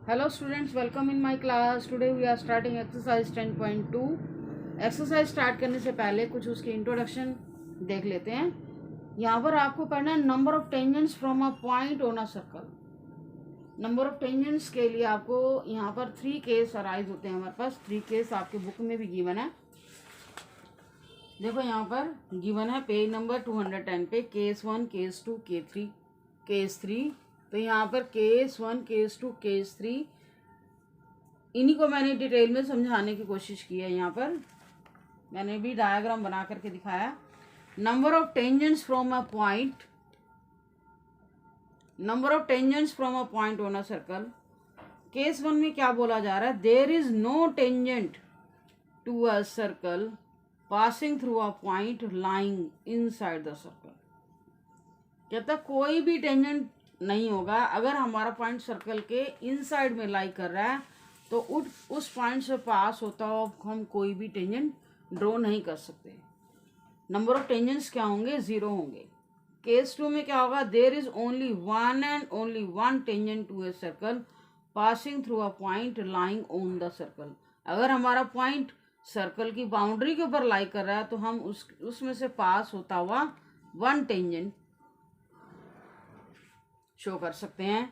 Hello students, welcome in my class. Today we are starting exercise 10.2. Exercise start करने से पहले कुछ उसकी इंट्रोडक्शन देख लेते हैं। यहाँ पर आपको पढ़ना है number of tangents from a point on a circle. Number of tangents के लिए आपको यहाँ पर 3 केस अराइज होते हैं। हमारे पास 3 केस आपके बुक में भी गिवन है। देखो यहाँ पर गिवन है पेज नंबर 210 पे केस 1, केस 2, केस 3। तो यहाँ पर केस 1, केस 2, केस 3 इन्हीं को मैंने डिटेल में समझाने की कोशिश की है। यहाँ पर मैंने भी डायग्राम बना करके दिखाया। Number of tangents from a point, number of tangents from a point on a circle. Case 1 में क्या बोला जा रहा है? There is no tangent to a circle passing through a point lying inside the circle. कहता कोई भी tangent नहीं होगा अगर हमारा पॉइंट सर्कल के इनसाइड में लाई कर रहा है तो उस पॉइंट से पास होता हो हम कोई भी टेंजेंट ड्रॉ नहीं कर सकते। नंबर ऑफ टेंजेंट्स क्या होंगे? 0 होंगे। केस 2 में क्या होगा? There is only one and only one tangent to a circle passing through a point lying on the circle. अगर हमारा पॉइंट सर्कल की बाउंड्री के ऊपर लाई कर रहा है तो हम उसमें से पास होता हुआ वन टेंजेंट शो कर सकते हैं।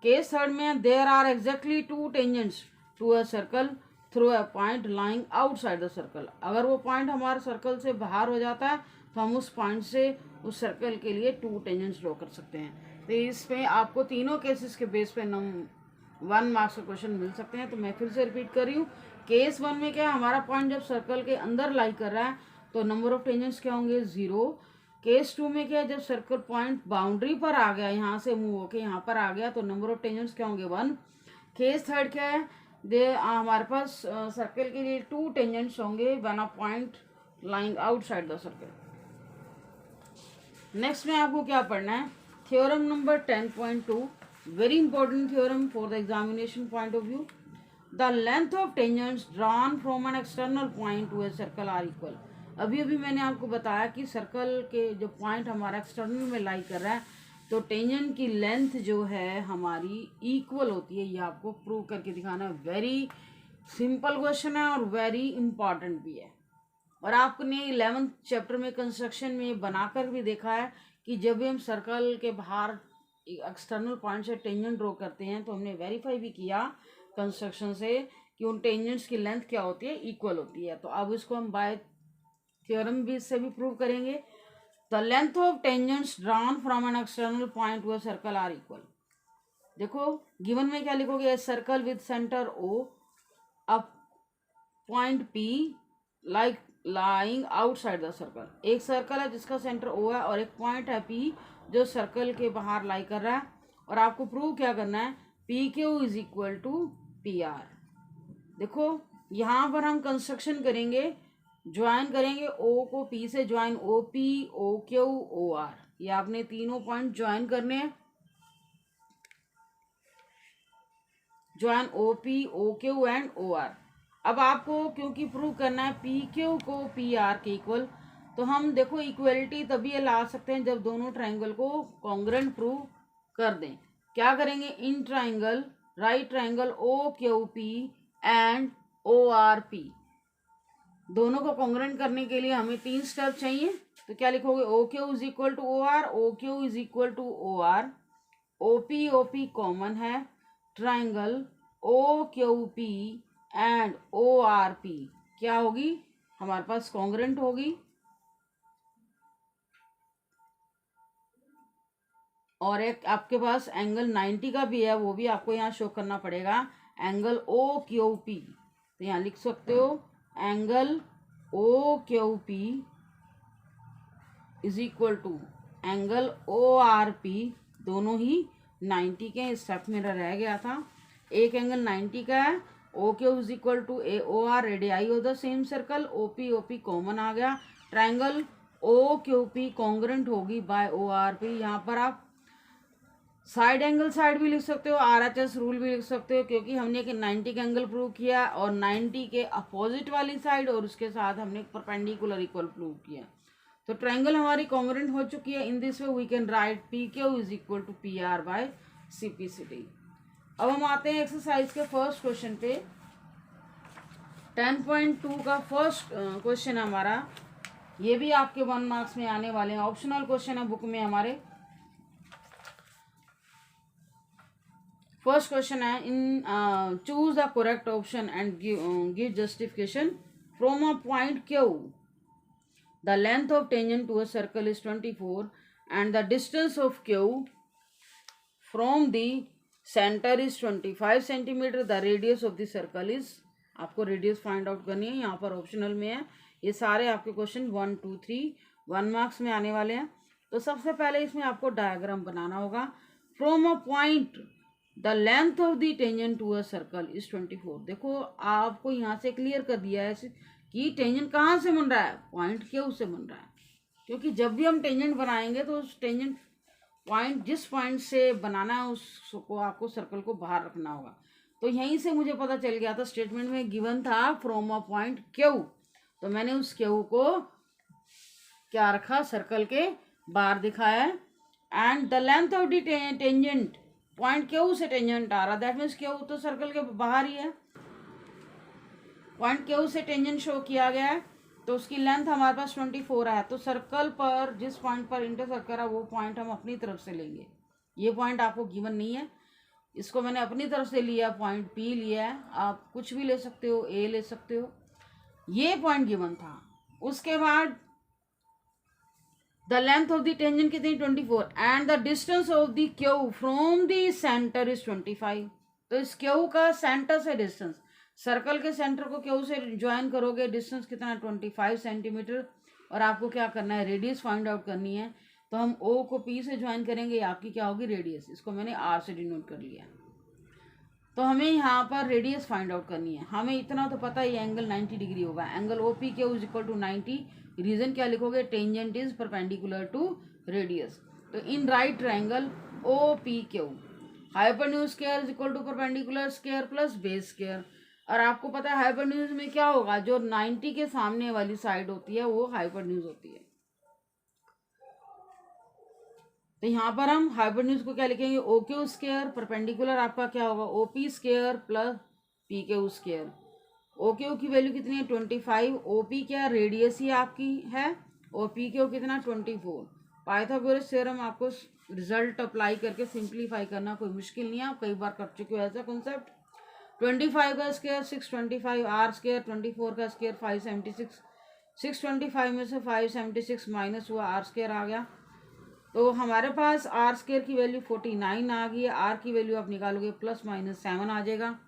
केस 3 में there are exactly 2 tangents to a circle through a point lying outside the circle. अगर वो पॉइंट हमारे सर्कल से बाहर हो जाता है तो हम उस पॉइंट से उस सर्कल के लिए 2 टेंजेंट्स ड्रॉ कर सकते हैं। तो इसमें आपको तीनों केसेस के बेस पे 1 मार्क्स का क्वेश्चन मिल सकते हैं। तो मैं फिर से रिपीट कर रही हूँ। केस 1 में क्या है? हमारा पॉइंट जब सर्कल के अंदर लाई कर रहा है तो नंबर ऑफ टेंजेंट्स क्या होंगे? 0। केस 2 में क्या है? जब सर्कल पॉइंट बाउंड्री पर आ गया, यहाँ से मूव होके यहाँ पर आ गया तो नंबर ऑफ टेंजेंट्स क्या होंगे? 1। केस 3 क्या है? हमारे पास सर्कल के लिए 2 टेंजेंट्स होंगे one a point lying outside the circle. Next में आपको क्या पढ़ना है? Theorem number 10.2, very important theorem for the examination point of view. The length of tangents drawn from an external point to a circle are equal. अभी अभी मैंने आपको बताया कि सर्कल के जो पॉइंट हमारा एक्सटर्नल में लाई कर रहा है तो टेंजेंट की लेंथ जो है हमारी इक्वल होती है। ये आपको प्रूव करके दिखाना है। वेरी सिंपल क्वेश्चन है और वेरी इंपॉर्टेंट भी है। और आपने 11th चैप्टर में कंस्ट्रक्शन में बनाकर भी देखा है कि जब भी हम सर्कल के बाहर एक्सटर्नल पॉइंट से टेंजेंट ड्रॉ करते हैं तो हमने वेरीफाई भी किया कंस्ट्रक्शन से कि उन टेंजेंट्स की लेंथ क्या होती है? इक्वल होती है। तो अब इसको हम बाय थ्योरम भी इससे भी प्रूव करेंगे। The length of tangents drawn from an external point to a circle are equal. देखो गिवन में क्या लिखोगे? Circle with centre O, a point P like lying outside the circle. एक सर्कल है जिसका सेंटर ओ है और एक पॉइंट है पी जो सर्कल के बाहर लाई कर रहा है। और आपको प्रूव क्या करना है? P Q is equal to P R. देखो यहाँ पर हम कंस्ट्रक्शन करेंगे, ज्वाइन करेंगे ओ को पी से, join O P, O Q, O R. ये आपने तीनों पॉइंट ज्वाइन करने हैं। Join O P, O Q and O R. अब आपको क्योंकि प्रूव करना है पी क्यू को पी आर के इक्वल, तो हम देखो इक्वलिटी तभी ला सकते हैं जब दोनों ट्राइंगल को कॉन्ग्रुएंट प्रूव कर दें। क्या करेंगे? In triangle right triangle O Q P and O R P, दोनों को कॉन्ग्रुएंट करने के लिए हमें 3 स्टेप चाहिए। तो क्या लिखोगे? O Q is equal to O R, O Q is equal to O R, O P common है, triangle O Q P and O R P क्या होगी? हमारे पास कॉन्ग्रुएंट होगी। और एक आपके पास एंगल 90 का भी है, वो भी आपको यहाँ शो करना पड़ेगा, एंगल ओ क्यू पी। तो यहाँ लिख सकते हो angle O Q P is equal to angle O R P, दोनों ही 90 के। स्टेप मेरा रह गया था। एक एंगल 90 का है, O Q is equal to a O R, radii of the same circle, O P common आ गया। Triangle O Q P congruent होगी बाय ओ आर पी। यहाँ पर आप साइड एंगल साइड भी लिख सकते हो, आर एच एस रूल भी लिख सकते हो, क्योंकि हमने एक 90 का एंगल प्रूव किया और 90 के अपोजिट वाली साइड और उसके साथ हमने परपेंडिकुलर इक्वल प्रूव किया। तो ट्राइंगल हमारी कॉन्ग्रुएंट हो चुकी है। In this way we can write P Q is equal to P R by C P C T. अब हम आते हैं एक्सरसाइज के फर्स्ट क्वेश्चन पे। 10.2 का फर्स्ट क्वेश्चन हमारा, ये भी आपके 1 मार्क्स में आने वाले हैं, ऑप्शनल क्वेश्चन है बुक में हमारे। फर्स्ट क्वेश्चन है, in choose the correct option and give justification from a point Q the length of tangent to a circle is 24 and the distance of Q from the centre is 25 centimetre, the radius of the circle is, आपको radius find out करनी है। यहाँ पर optional में है, ये सारे आपके क्वेश्चन 1, 2, 3 1 मार्क्स में आने वाले हैं। तो सबसे पहले इसमें आपको डायग्राम बनाना होगा। From a point the length of the tangent to a circle is 24। देखो आपको यहाँ से क्लियर कर दिया है कि टेंजेंट कहाँ से बन रहा है, पॉइंट क्यू से बन रहा है। क्योंकि जब भी हम टेंजेंट बनाएंगे तो उस टेंजेंट पॉइंट, जिस पॉइंट से बनाना है उसको आपको सर्कल को बाहर रखना होगा। तो यहीं से मुझे पता चल गया था, स्टेटमेंट में गिवन था फ्रॉम अ पॉइंट क्यू, तो मैंने उस क्यू को क्या रखा, सर्कल के बाहर दिखाया है। And the length of the tangent, point Q से टेंजेंट आ रहा, दैट मीन्स क्यू तो सर्कल के बाहर ही है। पॉइंट क्यू से टेंजेंट शो किया गया है, तो उसकी लेंथ हमारे पास 24 है। तो सर्कल पर जिस पॉइंट पर इंटरसेक्ट करा वो पॉइंट हम अपनी तरफ से लेंगे। ये पॉइंट आपको गिवन नहीं है, इसको मैंने अपनी तरफ से लिया, पॉइंट पी लिया है। आप कुछ भी ले सकते हो, ए ले सकते हो, ये पॉइंट गिवन था। उसके बाद the length of the tangent कितनी, 24, and the distance of the Q from the centre is 25। तो इस क्यू का सेंटर से डिस्टेंस, सर्कल के सेंटर को क्यू से ज्वाइन करोगे, डिस्टेंस कितना, 25 सेंटीमीटर। और आपको क्या करना है, रेडियस फाइंड आउट करनी है। तो हम ओ को पी से ज्वाइन करेंगे, आपकी क्या होगी, रेडियस। इसको मैंने आर से डिनोट कर लिया। तो हमें यहाँ पर रेडियस फाइंड आउट करनी है। हमें इतना तो पता है, ये एंगल 90 डिग्री होगा। Angle O P Q is equal to 90। Reason क्या लिखोगे, tangent is perpendicular to radius. तो in right triangle O P Q, hypotenuse square is equal to perpendicular square plus base square. और आपको पता है hypotenuse में क्या होगा, जो 90 के सामने वाली साइड होती है वो हाइपोटेन्यूज होती है। तो यहाँ पर हम हाइपोटेन्यूज को क्या लिखेंगे, ओ क्यू स्क्वायर, परपेंडिकुलर आपका क्या होगा, O P square plus P Q square. O Q की वैल्यू कितनी है, 25। ओ पी क्या, रेडियस ही आपकी है, और पी क्यू कितना, 24। पाइथागोरस थ्योरम आपको रिजल्ट अप्लाई करके सिंप्लीफाई करना कोई मुश्किल नहीं है, आप कई बार कर चुके हो ऐसा कॉन्सेप्ट। 25 का स्क्वायर 625, आर स्क्वायर 24 का स्क्वायर 576, 625 में से 576 माइनस हुआ, आर स्क्वायर आ गया। तो हमारे पास आर स्क्वायर की वैल्यू 49 आ गई है। आर की वैल्यू आप निकालोगे प्लस माइनस 7 आ जाएगा।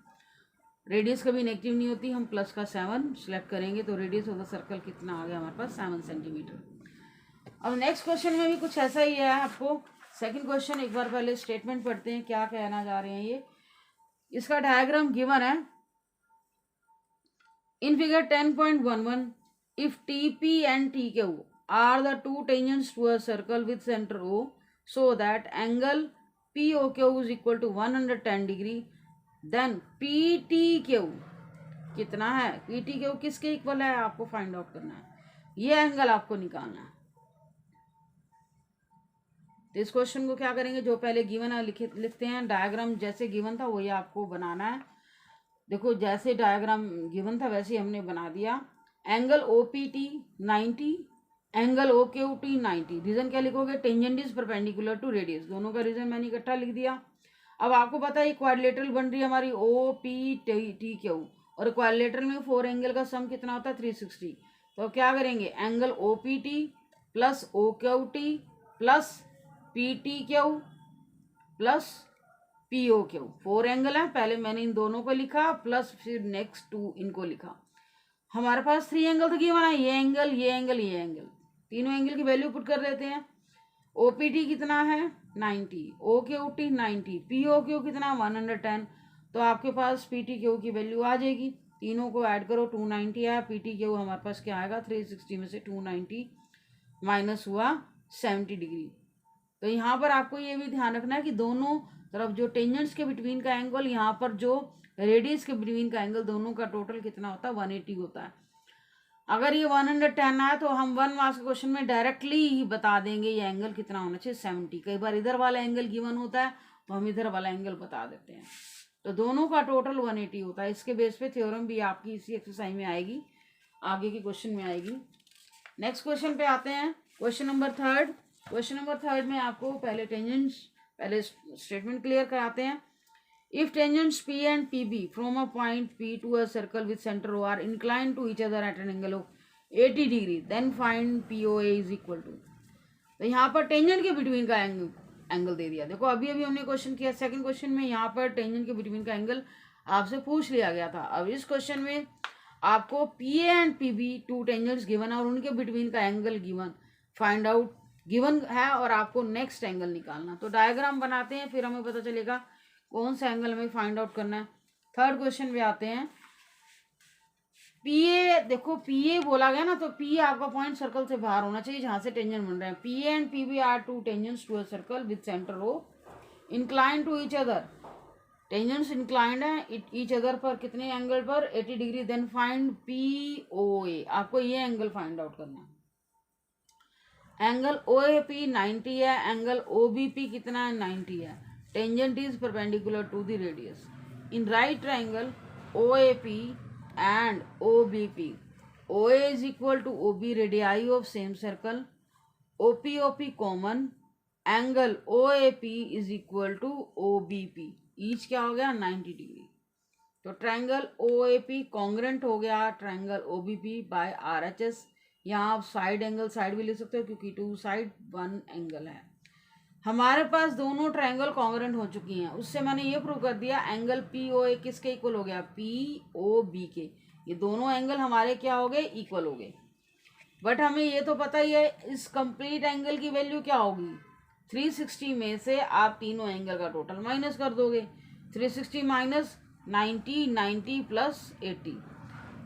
रेडियस कभी नेगेटिव नहीं होती, हम प्लस का 7 सेलेक्ट करेंगे तो रेडियस ऑफ द सर्कल कितना आ गया हमारे पास, 7 सेंटीमीटर। अब नेक्स्ट क्वेश्चन में भी कुछ ऐसा ही है आपको। सेकंड क्वेश्चन एक बार पहले स्टेटमेंट पढ़ते हैं, क्या कहना जा रहे हैं ये। इसका डायग्राम गिवन है in figure 10.11, if T P and T Q are the two tangents to a circle with center O, so that angle POQ is equal to 110 degree, then PTQ कितना है, PTQ किसके equal है आपको find out करना है, ये angle आपको निकालना है। तो इस क्वेश्चन को क्या करेंगे, जो पहले गिवन है लिखते हैं, डायग्राम जैसे गिवन था वही आपको बनाना है। देखो जैसे डायग्राम गिवन था वैसे हमने बना दिया। Angle OPT 90, angle OQT 90। Reason क्या लिखोगे, tangent is perpendicular to radius, दोनों का रीजन मैंने इकट्ठा लिख दिया। अब आपको पता है क्वाड्रिलेटरल बन रही है हमारी OPTQ, और क्वाड्रिलेटरल में 4 एंगल का सम कितना होता है, 360। तो क्या करेंगे, angle OPT plus OQT plus PTQ plus POQ, 4 angle है। पहले मैंने इन दोनों को लिखा प्लस फिर नेक्स्ट 2 इनको लिखा। हमारे पास 3 एंगल तो गिवन है, ये एंगल, ये एंगल, ये एंगल, तीनों एंगल की वैल्यू पुट कर देते हैं। OPT कितना है 90, OQT 90, POQ कितना 110। तो आपके पास PTQ की वैल्यू आ जाएगी, तीनों को ऐड करो 290 है। PTQ हमारे पास क्या आएगा, 360 में से 290 माइनस हुआ 70 डिग्री। तो यहाँ पर आपको ये भी ध्यान रखना है कि दोनों तरफ जो टेंजेंट्स के बिटवीन का एंगल, यहाँ पर जो रेडियस के बिटवीन का एंगल, दोनों का टोटल कितना होता है, 180 होता है। अगर ये 110 आए तो हम 1 मार्क्स के क्वेश्चन में डायरेक्टली ही बता देंगे ये एंगल कितना होना चाहिए, 70। कई बार इधर वाला एंगल गिवन होता है तो हम इधर वाला एंगल बता देते हैं। तो दोनों का टोटल 180 होता है। इसके बेस पे थ्योरम भी आपकी इसी एक्सरसाइज में आएगी, आगे की क्वेश्चन में आएगी। नेक्स्ट क्वेश्चन पे आते हैं, question number third. Question number third में आपको पहले टेंजेंट्स, पहले स्टेटमेंट क्लियर कराते हैं। If tangents P and PB from a point P to a circle with centre O are incline to each other at an angle of 80 degree then find POA is equal to. तो यहाँ पर tangent के between का angle दे दिया। देखो अभी अभी हमने क्वेश्चन किया सेकंड क्वेश्चन में, यहाँ पर टेंजेंट के बिटवीन का एंगल आपसे पूछ लिया गया था। अब इस क्वेश्चन में आपको PA and PB to tangents given है और उनके बिटवीन का angle given find out given है और आपको नेक्स्ट एंगल निकालना। तो डायग्राम बनाते हैं, फिर हमें पता चलेगा कौन सा एंगल हमें फाइंड आउट करना है। थर्ड क्वेश्चन पे आते हैं। PA, देखो PA बोला गया ना, तो P आपका पॉइंट सर्कल से बाहर होना चाहिए जहां से टेंजेंट बन रहे हैं। PA and PB are two tangents to a circle with centre O incline to each other. Tangents inclined है ईच अदर पर कितने एंगल पर, 80 डिग्री। देन फाइंड POA, आपको ये एंगल फाइंड आउट करना है। एंगल OAP 90 है, एंगल OBP कितना है, 90 है। Tangent is perpendicular to the radius. In right triangle OAP and OBP, OA is equal to OB radii of same circle, OP common, angle OAP is equal to OBP, each क्या हो गया 90 degree. तो triangle OAP congruent हो गया triangle OBP bye RHS। यहाँ आप side angle side भी ले सकते हो क्योंकि टू साइड वन एंगल है। हमारे पास दोनों ट्रायंगल कॉन्ग्रेंट हो चुकी हैं, उससे मैंने ये प्रूव कर दिया एंगल POA किसके इक्वल हो गया, POB के। ये दोनों एंगल हमारे क्या हो गए, इक्वल हो गए। बट हमें ये तो पता ही है इस कंप्लीट एंगल की वैल्यू क्या होगी, 360 में से आप तीनों एंगल का टोटल माइनस कर दोगे। 360 माइनस 90, 90 प्लस 80,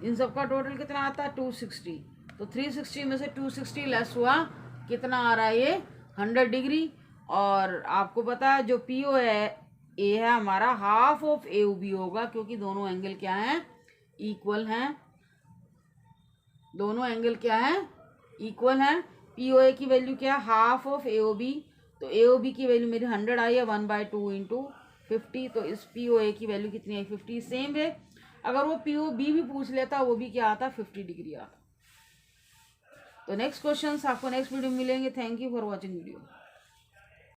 इन सब का टोटल कितना आता है 260। तो 360 में से 260 लेस हुआ, कितना आ रहा है ये 100 डिग्री। और आपको पता है जो PO है हमारा हाफ ऑफ AOB होगा क्योंकि दोनों एंगल क्या हैं, इक्वल हैं। दोनों एंगल क्या है, इक्वल हैं। POA की वैल्यू क्या है, हाफ ऑफ AOB। तो AOB की वैल्यू मेरी 100 आई है, 1/2 इंटू 50। तो इस POA की वैल्यू कितनी आई, 50। सेम है अगर वो POB भी पूछ लेता वो भी क्या आता, 50 डिग्री आता। तो नेक्स्ट क्वेश्चन आपको नेक्स्ट वीडियो में मिलेंगे। Thank you for watching video.